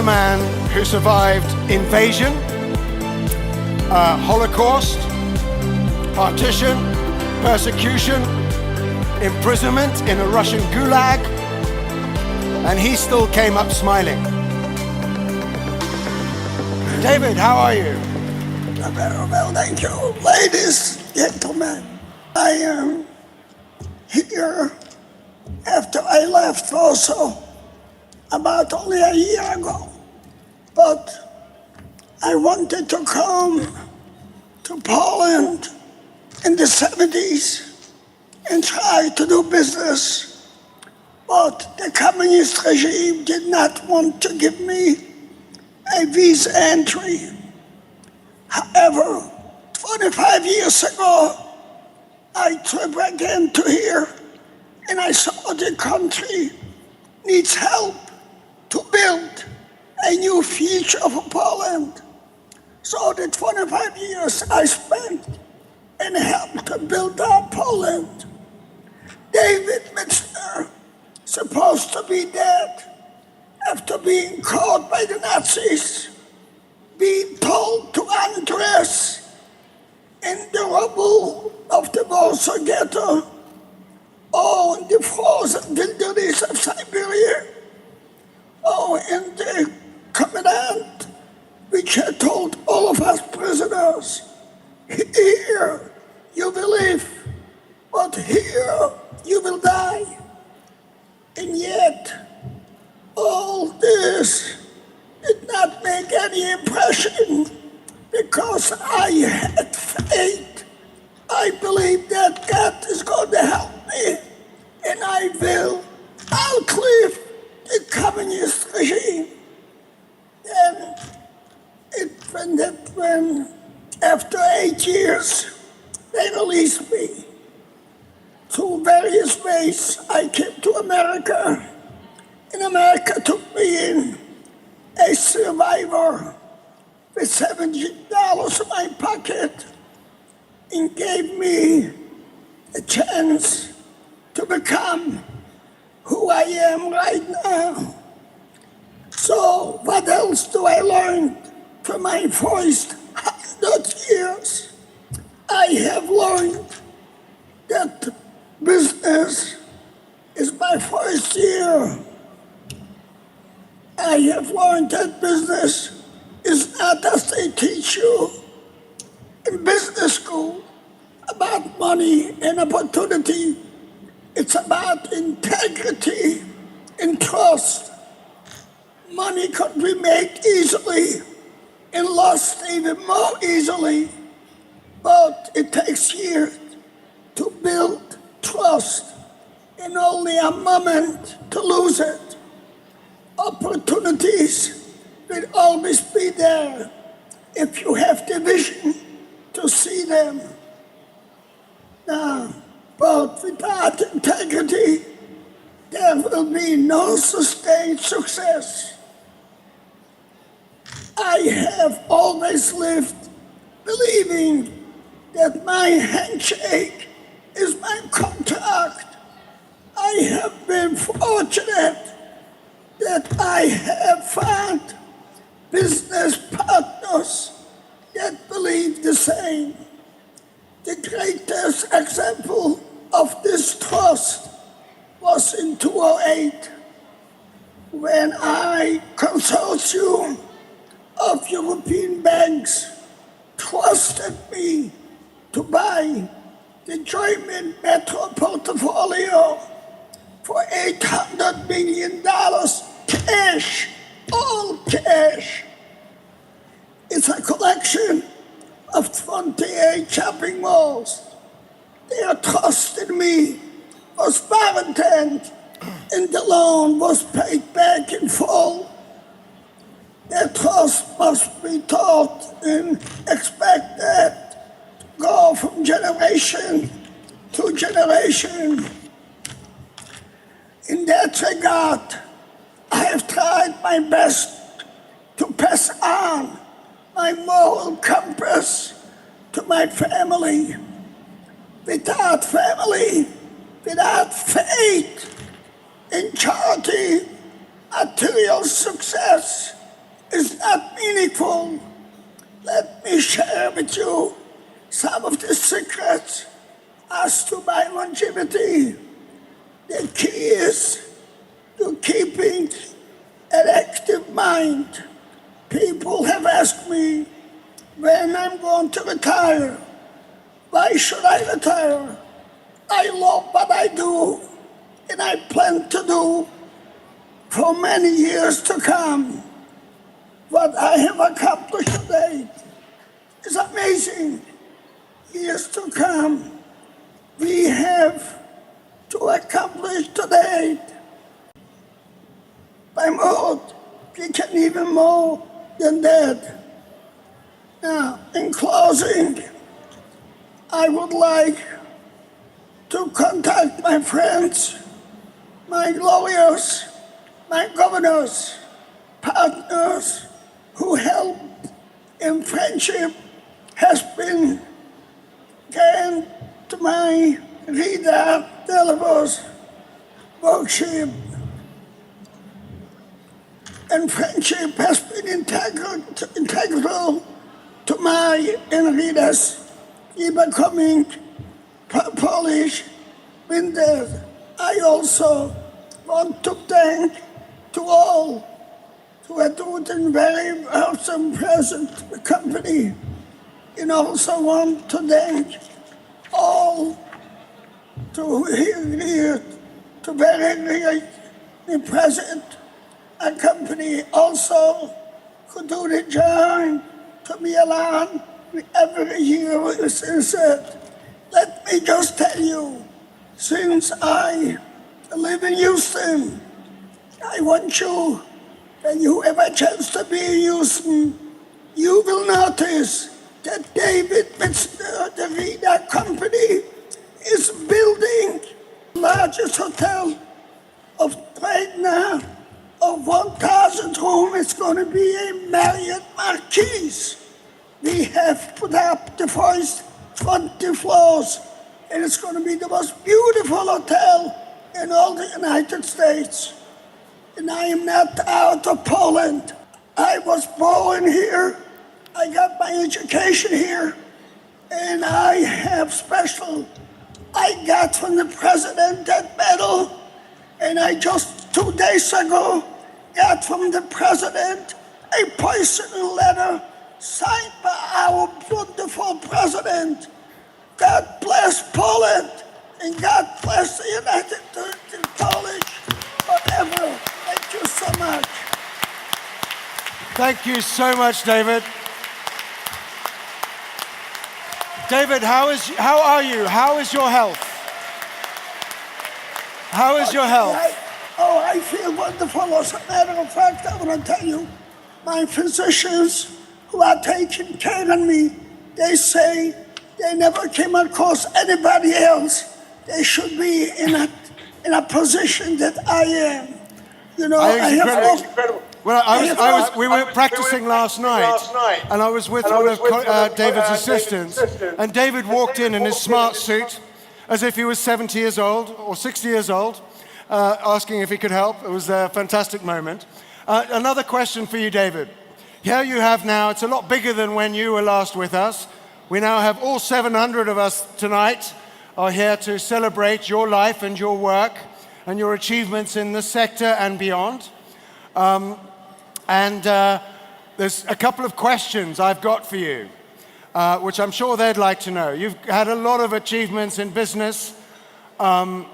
a man who survived invasion, Holocaust, partition, persecution, imprisonment in a Russian gulag, and he still came up smiling. David, how are you? I'm very well, thank you. Ladies, gentlemen, I am here after I left also about only a year ago. But I wanted to come to Poland in the 70s and try to do business. But the communist regime did not want to give me a visa entry. However, 25 years ago, I traveled again to here, and I saw the country needs help to build a new future for Poland. So the 25 years I spent and helped to build up Poland. David Mitzner, supposed to be dead after being caught by the Nazis, being told to undress in the rubble of the Warsaw Ghetto or in the frozen wilderness of Siberia, or in the commandant which had told all of us prisoners, here you will live, but here you will die. And yet, all this did not make any impression because I had faith. I believe that God is going to help me and I will outlive the communist regime. Then when after 8 years, they released me. Through various ways, I came to America, and America took me in, a survivor, with $70 in my pocket, and gave me a chance to become who I am right now. So what else do I learn from my first 100 years? I have learned that business is my first year. I have learned that business is not as they teach you in business school about money and opportunity. It's about integrity and trust. Money could be made easily and lost even more easily, but it takes years to build trust and only a moment to lose it. Opportunities will always be there if you have the vision to see them. Now, but without integrity, there will be no sustained success. I have always lived believing that my handshake is my contract. I have been fortunate that I have found business partners that believe the same. The greatest example of this trust was in 2008 when I consortium of European banks trusted me to buy the German metro portfolio for $800 million cash, all cash. It's a collection of 28 shopping malls. They trusted me, was guaranteed, and the loan was paid back in full. Their trust must be taught and expected to go from generation to generation. In that regard, I have tried my best to pass on my moral compass to my family. Without family, without faith in charity, material success is not meaningful. Let me share with you some of the secrets as to my longevity. The key is to keeping an active mind. People have asked me when I'm going to retire. Why should I retire? I love what I do, and I plan to do for many years to come. What I have accomplished today is amazing. Years to come, we have to accomplish today. By more, we can even more than that. Now, in closing, I would like to contact my friends, my lawyers, my governors, partners who help in friendship has been gained to my Rita Delivers worship. And friendship has been integral to my and Rita's becoming Polish winter. I also want to thank to all who are doing very awesome present company, and also want to thank all to here to very present a company also could do the job to me along every year since it. Let me just tell you, since I live in Houston, I want you, when you have a chance to be in Houston, you will notice that David Mitzner, the Rita company, is building the largest hotel of right now of 1,000 rooms. It's going to be a Marriott Marquis. We have put up the first 20 floors, and it's going to be the most beautiful hotel in all the United States. And I am not out of Poland. I was born here. I got my education here, and I have special. I got from the president that medal, and I just 2 days ago got from the president a personal letter signed by our wonderful president. God bless Poland, and God bless the United States and Polish forever. Thank you so much. Thank you so much, David. David, how are you? How is your health? How is your health? I feel wonderful. As a matter of fact, I want to tell you, my physicians who are taking care of me, they say they never came across anybody else. They should be in a position that I am. You know, I have incredible. Well, we were practicing last night, and I was with one of David's assistants, and David walked in his smart suit, as if he was 70 years old or 60 years old, asking if he could help. It was a fantastic moment. Another question for you, David. Here you have now, it's a lot bigger than when you were last with us. We now have all 700 of us tonight are here to celebrate your life and your work and your achievements in the sector and beyond. There's a couple of questions I've got for you, which I'm sure they'd like to know. You've had a lot of achievements in business and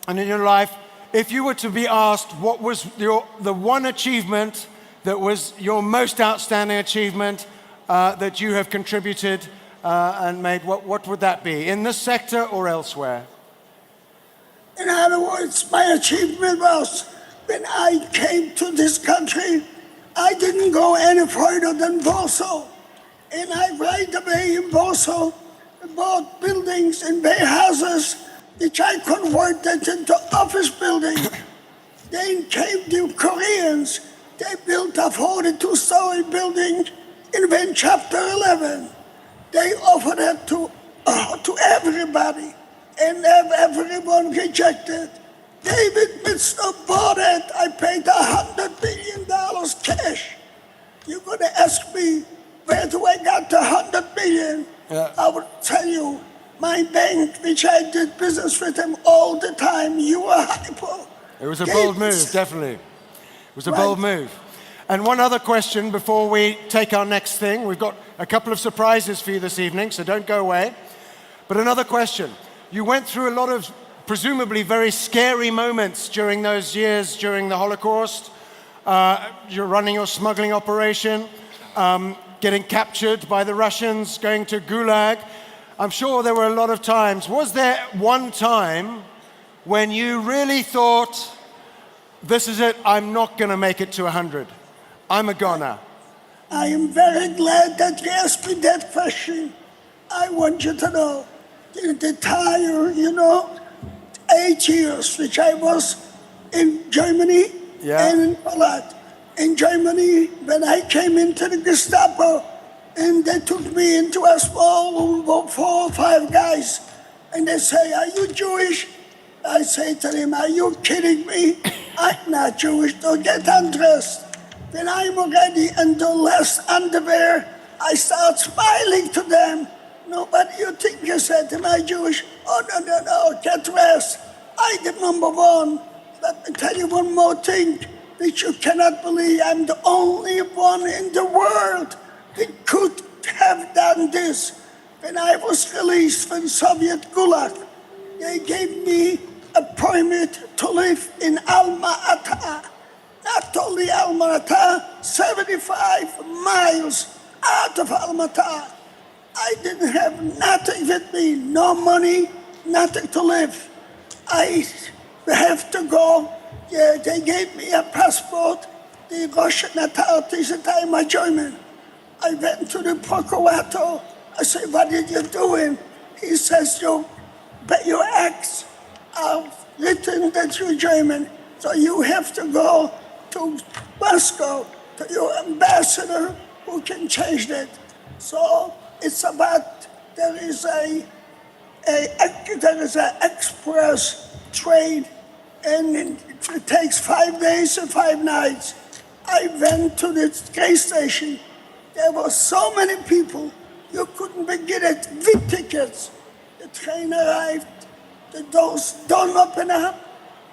in your life. If you were to be asked what was the one achievement that was your most outstanding achievement that you have contributed and made, what would that be, in this sector or elsewhere? In other words, my achievement was when I came to this country, I didn't go any further than Warsaw. And I right away in Warsaw bought buildings and warehouses which I converted into office buildings. Then came the Koreans. They built a 42-story building in Wayne Chapter 11. They offered it to everybody, and everyone rejected. David Mitzner bought it. I paid $100 million cash. you're going to ask me, where do I get the 100 million? Yeah. I will tell you, my bank, which I did business with them all the time, you were hypo. It was a bold move, definitely. It was a bold move. And one other question before we take our next thing. We've got a couple of surprises for you this evening, so don't go away. But another question. You went through a lot of presumably very scary moments during those years during the Holocaust. You're running your smuggling operation, getting captured by the Russians, going to Gulag. I'm sure there were a lot of times. Was there one time when you really thought, this is it, I'm not going to make it to 100? I'm a goner. I am very glad that you asked me that question. I want you to know, the entire, 8 years which I was in Germany and in Poland. In Germany, when I came into the Gestapo, and they took me into a small room with 4 or 5 guys, and they say, are you Jewish? I say to them, are you kidding me? I'm not Jewish, don't get undressed. When I'm already in the last underwear, I start smiling to them. Nobody you think you said, am I Jewish? Oh, no, get dressed. I'm the number one. Let me tell you one more thing, which you cannot believe. I'm the only one in the world that could have done this. When I was released from Soviet Gulag, they gave me a permit to live in Alma-Ata. Not only Alma-Ata, 75 miles out of Alma-Ata. I didn't have nothing with me, no money, nothing to live. I have to go. Yeah, they gave me a passport. The Russian authorities said I'm a German. I went to the procurator. I said, what did you doing? He says, your acts are written that you're German, so you have to go to Moscow, to your ambassador who can change that. So it's about, there is an express train, and it takes 5 days and 5 nights. I went to the train station. There were so many people, you couldn't begin it with tickets. The train arrived, the doors don't open up,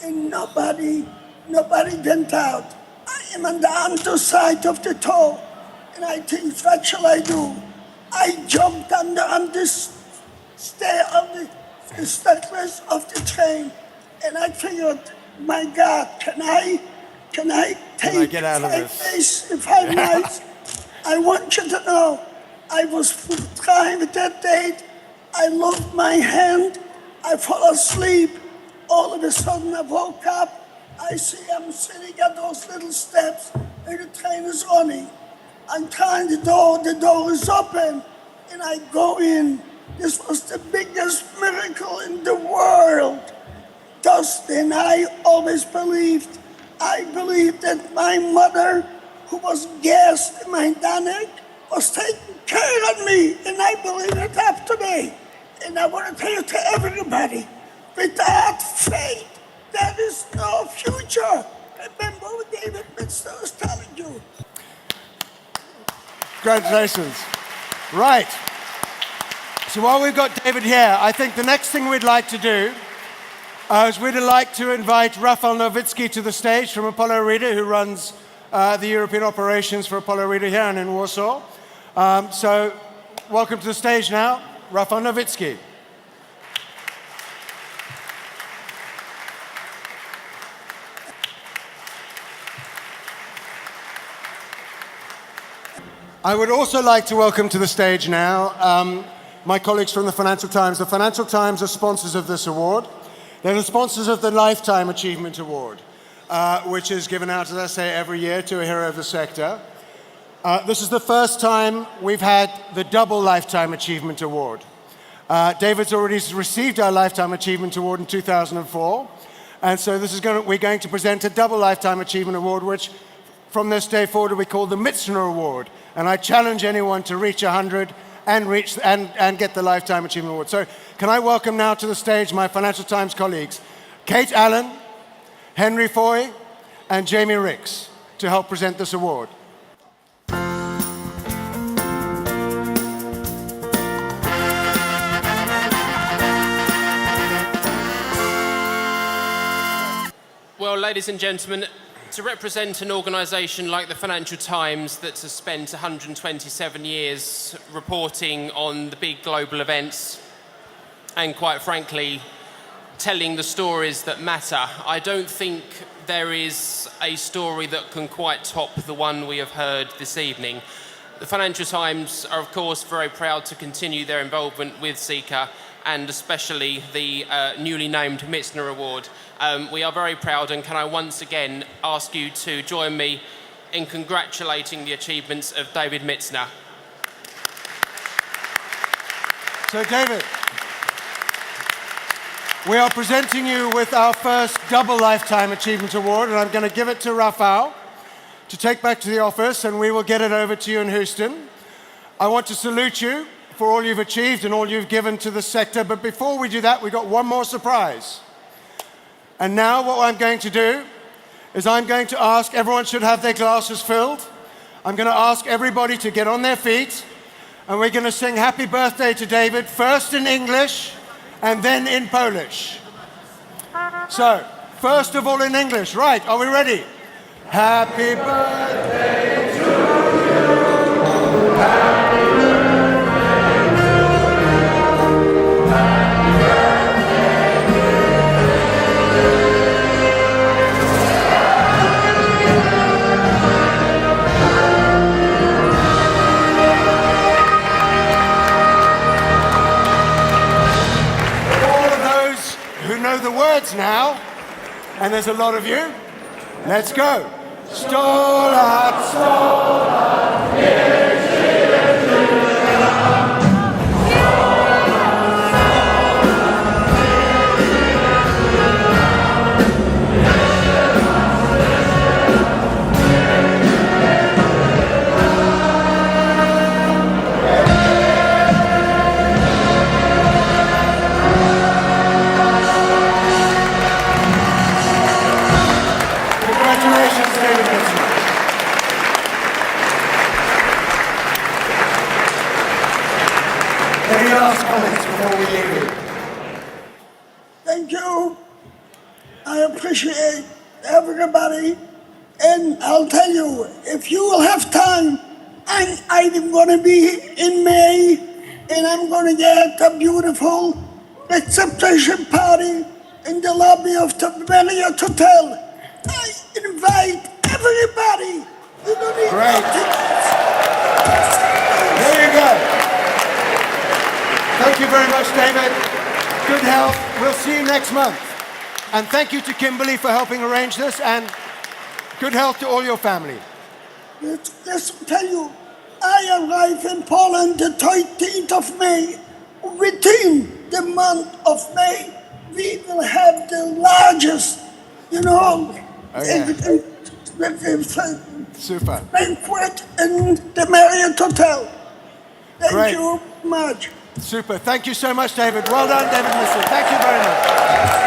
and nobody went out. I am on the underside of the door, and I think, what shall I do? I jumped on this stair of the staircase of the train, and I figured, my God, can I take get out of 5 this? days and 5 nights? I want you to know, I was full time at that date. I lost my hand. I fall asleep. All of a sudden, I woke up. I see I'm sitting at those little steps, and the train is running. I'm trying the door is open, and I go in. This was the biggest miracle in the world. Thus, then I always believed. I believed that my mother, who was gassed in my stomach, was taking care of me, and I believe it up today. And I want to tell you to everybody, without faith, there is no future. Remember what David Mitzner was telling you. Congratulations. Right. So while we've got David here, I think the next thing we'd like to do is we'd like to invite Rafał Nowicki to the stage from Apollo Reader, who runs the European operations for Apollo Reader here and in Warsaw. So welcome to the stage now, Rafał Nowicki. I would also like to welcome to the stage now my colleagues from the Financial Times. The Financial Times are sponsors of this award. They're the sponsors of the Lifetime Achievement Award, which is given out, as I say, every year to a hero of the sector. This is the first time we've had the double Lifetime Achievement Award. David's already received our Lifetime Achievement Award in 2004. And so we're going to present a double Lifetime Achievement Award, which from this day forward we call the Mitzner Award. And I challenge anyone to reach 100 and get the Lifetime Achievement Award. So can I welcome now to the stage my Financial Times colleagues, Kate Allen, Henry Foy, and Jamie Ricks, to help present this award. Well, ladies and gentlemen, to represent an organisation like the Financial Times that has spent 127 years reporting on the big global events and, quite frankly, telling the stories that matter, I don't think there is a story that can quite top the one we have heard this evening. The Financial Times are, of course, very proud to continue their involvement with CEEQA and especially the newly named Mitzner Award. We are very proud, and can I once again ask you to join me in congratulating the achievements of David Mitzner. So, David, we are presenting you with our first double Lifetime Achievement Award, and I'm going to give it to Rafael to take back to the office, and we will get it over to you in Houston. I want to salute you for all you've achieved and all you've given to the sector, but before we do that, we've got one more surprise. And now what I'm going to do is I'm going to ask, everyone should have their glasses filled. I'm going to ask everybody to get on their feet, and we're going to sing Happy Birthday to David, first in English and then in Polish. So, first of all in English, right, are we ready? Happy birthday to you. Happy birthday to you. Happy birthday to you. All of those who know the words now, and there's a lot of you, let's go. 100 lat, 100 lat, niech żyje nam. Congratulations, David Mitzner. Any last comments before we leave you? Thank you. I appreciate everybody. And I'll tell you, if you will have time, I'm going to be in May, and I'm going to get a beautiful reception party in the lobby of the Marriott Hotel. I invite everybody. You don't need Great. no tickets. There you go. Thank you very much, David. Good health. We'll see you next month. And thank you to Kimberly for helping arrange this, and good health to all your family. Let's tell you, I arrive in Poland the 13th of May. Within the month of May, we will have the largest, Super. banquet in the Marriott Hotel. Thank Great. you much. Super. Thank you so much, David. Well done, David Mitzner. Thank you very much.